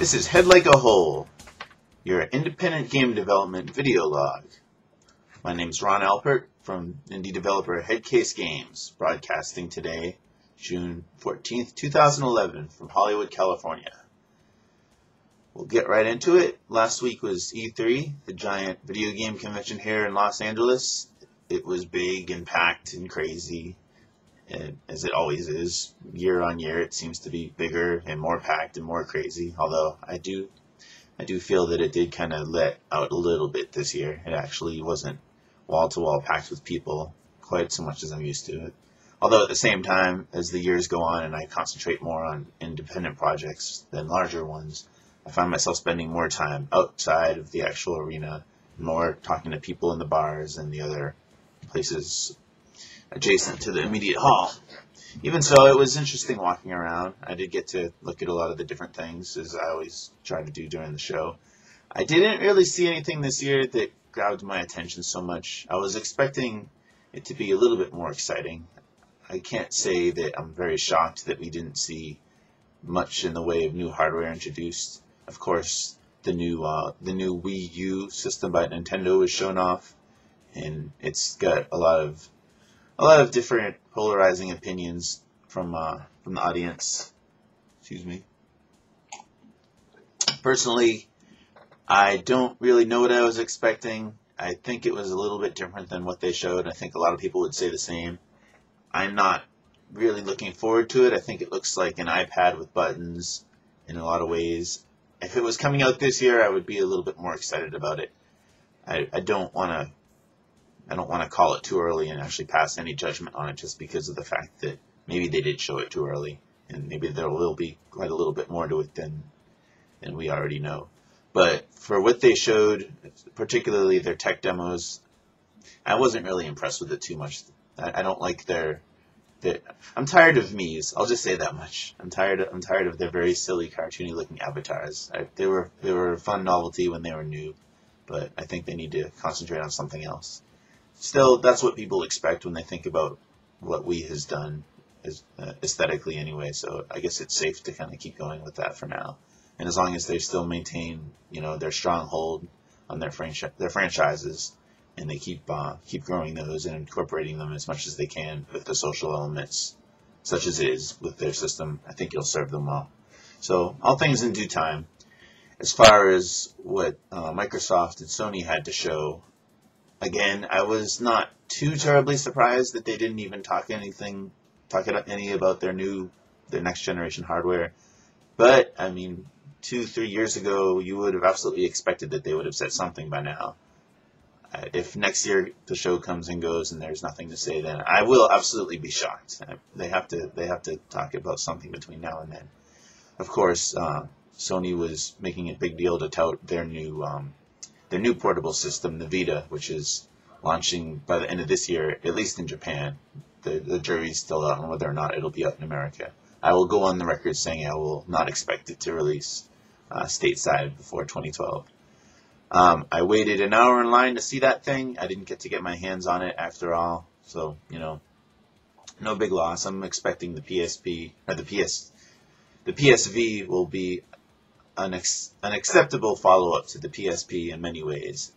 This is Head Like a Hole, your independent game development video log. My name's Ron Alpert from indie developer Headcase Games, broadcasting today, June 14th, 2011, from Hollywood, California. We'll get right into it. Last week was E3, the giant video game convention here in Los Angeles. It was big and packed and crazy, as it always is. Year on year, it seems to be bigger and more packed and more crazy. Although I do feel that it did kind of let out a little bit this year. It actually wasn't wall to wall packed with people quite so much as I'm used to. Although at the same time, as the years go on and I concentrate more on independent projects than larger ones, I find myself spending more time outside of the actual arena, more talking to people in the bars and the other places adjacent to the immediate hall. Even so, it was interesting walking around. I did get to look at a lot of the different things, as I always try to do during the show. I didn't really see anything this year that grabbed my attention so much. I was expecting it to be a little bit more exciting. I can't say that I'm very shocked that we didn't see much in the way of new hardware introduced. Of course, the new Wii U system by Nintendo was shown off, and it's got a lot of different polarizing opinions from the audience. Excuse me. Personally, I don't really know what I was expecting. I think it was a little bit different than what they showed. I think a lot of people would say the same. I'm not really looking forward to it. I think it looks like an iPad with buttons in a lot of ways. If it was coming out this year, I would be a little bit more excited about it. I don't want to call it too early and actually pass any judgment on it just because of the fact that maybe they did show it too early, and maybe there will be quite a little bit more to it than we already know. But for what they showed, particularly their tech demos, I wasn't really impressed with it too much. I don't like I'm tired of Mii's. I'll just say that much. I'm tired of their very silly, cartoony-looking avatars. They were a fun novelty when they were new, but I think they need to concentrate on something else. Still, that's what people expect when they think about what Wii has done, aesthetically anyway. So I guess it's safe to kind of keep going with that for now. And as long as they still maintain, their stronghold on their franchises, and they keep growing those and incorporating them as much as they can with the social elements, such as it is with their system, I think you'll serve them well. So all things in due time. As far as what Microsoft and Sony had to show, again, I was not too terribly surprised that they didn't even talk any about their next generation hardware. But I mean, 2-3 years ago, you would have absolutely expected that they would have said something by now. If next year the show comes and goes and there's nothing to say, then I will absolutely be shocked. They have to talk about something between now and then. Of course, Sony was making a big deal to tout their new portable system, the Vita, which is launching by the end of this year, at least in Japan. The jury's still out on whether or not it'll be out in America. I will go on the record saying I will not expect it to release stateside before 2012. I waited an hour in line to see that thing. I didn't get to get my hands on it after all, so no big loss. I'm expecting the PSV will be an acceptable follow-up to the PSP in many ways.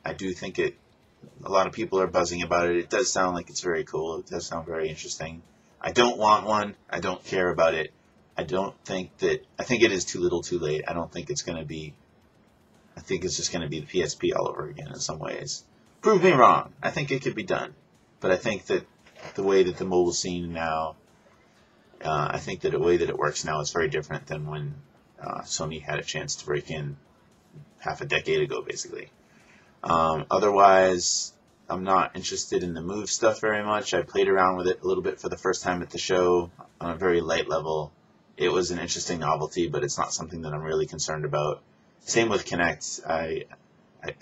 I do think a lot of people are buzzing about it. It does sound like it's very cool. It does sound very interesting. I don't want one. I don't care about it. I think it is too little too late. I think it's just going to be the PSP all over again in some ways. Prove me wrong. I think it could be done. But I think that the way that the mobile scene now, I think that the way that it works now is very different than when Sony had a chance to break in half a decade ago, basically. Otherwise, I'm not interested in the Move stuff very much. I played around with it a little bit for the first time at the show on a very light level. It was an interesting novelty, but it's not something that I'm really concerned about. Same with Kinect. I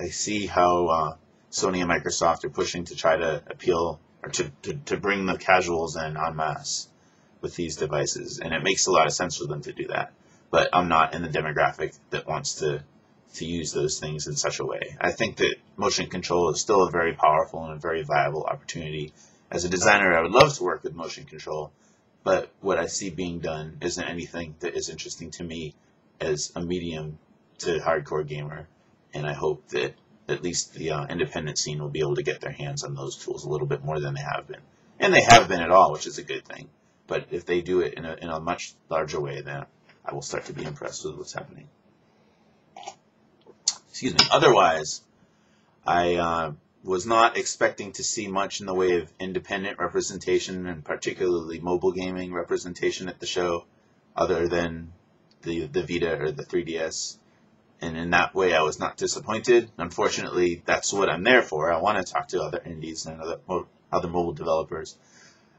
see how Sony and Microsoft are pushing to try to appeal or to bring the casuals in en masse with these devices, and it makes a lot of sense for them to do that. But I'm not in the demographic that wants to use those things in such a way. I think that motion control is still a very powerful and a very viable opportunity. As a designer, I would love to work with motion control, but what I see being done isn't anything that is interesting to me as a medium to hardcore gamer, and I hope that at least the independent scene will be able to get their hands on those tools a little bit more than they have been. And they have been at all, which is a good thing. But if they do it in a much larger way, then I will start to be impressed with what's happening. Excuse me. Otherwise, I was not expecting to see much in the way of independent representation, and particularly mobile gaming representation at the show, other than the Vita or the 3DS. And in that way, I was not disappointed. Unfortunately, that's what I'm there for. I want to talk to other indies and other mobile developers.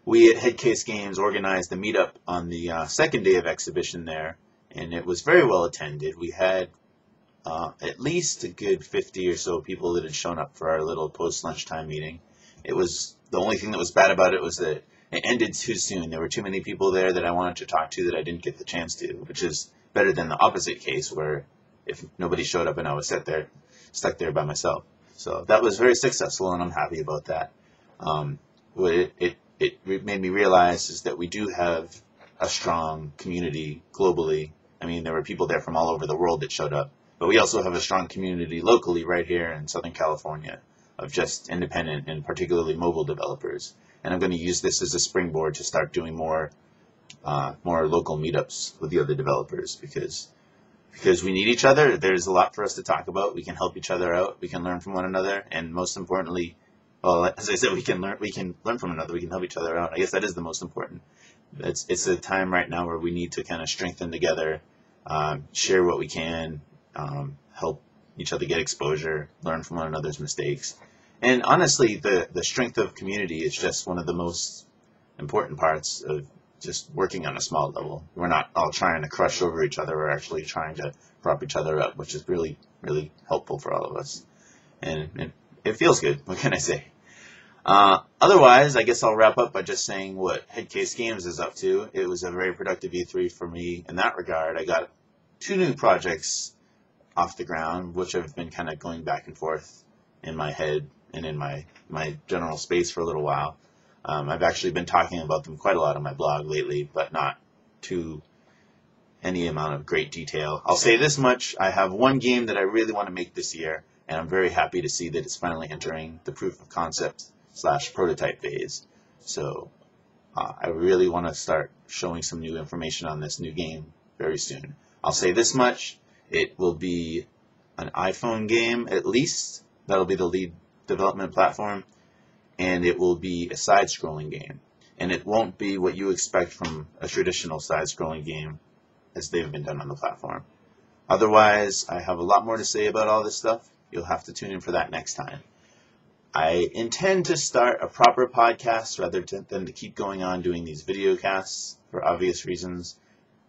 We at Headcase Games organized a meetup on the second day of exhibition there, and it was very well attended. We had at least a good 50 or so people that had shown up for our little post-lunchtime meeting. It was the only thing that was bad about it was that it ended too soon. There were too many people there that I wanted to talk to that I didn't get the chance to, which is better than the opposite case where if nobody showed up and I was stuck there by myself. So that was very successful, and I'm happy about that. What it made me realize is that we do have a strong community globally. I mean, there were people there from all over the world that showed up, but we also have a strong community locally right here in Southern California of just independent and particularly mobile developers. And I'm going to use this as a springboard to start doing more local meetups with the other developers because we need each other. There's a lot for us to talk about. We can help each other out. We can learn from one another, and most importantly, well, as I said, we can learn from another. We can help each other out. I guess that is the most important. It's a time right now where we need to kind of strengthen together, share what we can, help each other get exposure, learn from one another's mistakes. And honestly, the strength of community is just one of the most important parts of just working on a small level. We're not all trying to crush over each other. We're actually trying to prop each other up, which is really, really helpful for all of us. And it feels good. What can I say? Otherwise, I guess I'll wrap up by just saying what Headcase Games is up to. It was a very productive E3 for me in that regard. I got 2 new projects off the ground, which I've been kind of going back and forth in my head and in my general space for a little while. I've actually been talking about them quite a lot on my blog lately, but not to any amount of great detail. I'll say this much. I have one game that I really want to make this year, and I'm very happy to see that it's finally entering the proof of concept / prototype phase. So I really want to start showing some new information on this new game very soon. I'll say this much. It will be an iPhone game at least. That'll be the lead development platform. And it will be a side-scrolling game. And it won't be what you expect from a traditional side-scrolling game as they've been done on the platform. Otherwise, I have a lot more to say about all this stuff. You'll have to tune in for that next time. I intend to start a proper podcast rather than to keep going on doing these video casts for obvious reasons.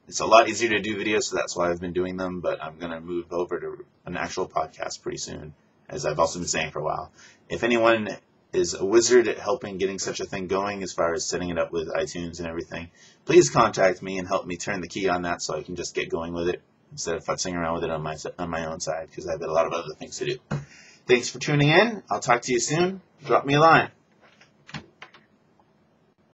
It's a lot easier to do videos, so that's why I've been doing them, but I'm going to move over to an actual podcast pretty soon, as I've also been saying for a while. If anyone is a wizard at helping getting such a thing going as far as setting it up with iTunes and everything, please contact me and help me turn the key on that so I can just get going with it instead of futzing around with it on my own side, because I've got a lot of other things to do. Thanks for tuning in. I'll talk to you soon. Drop me a line.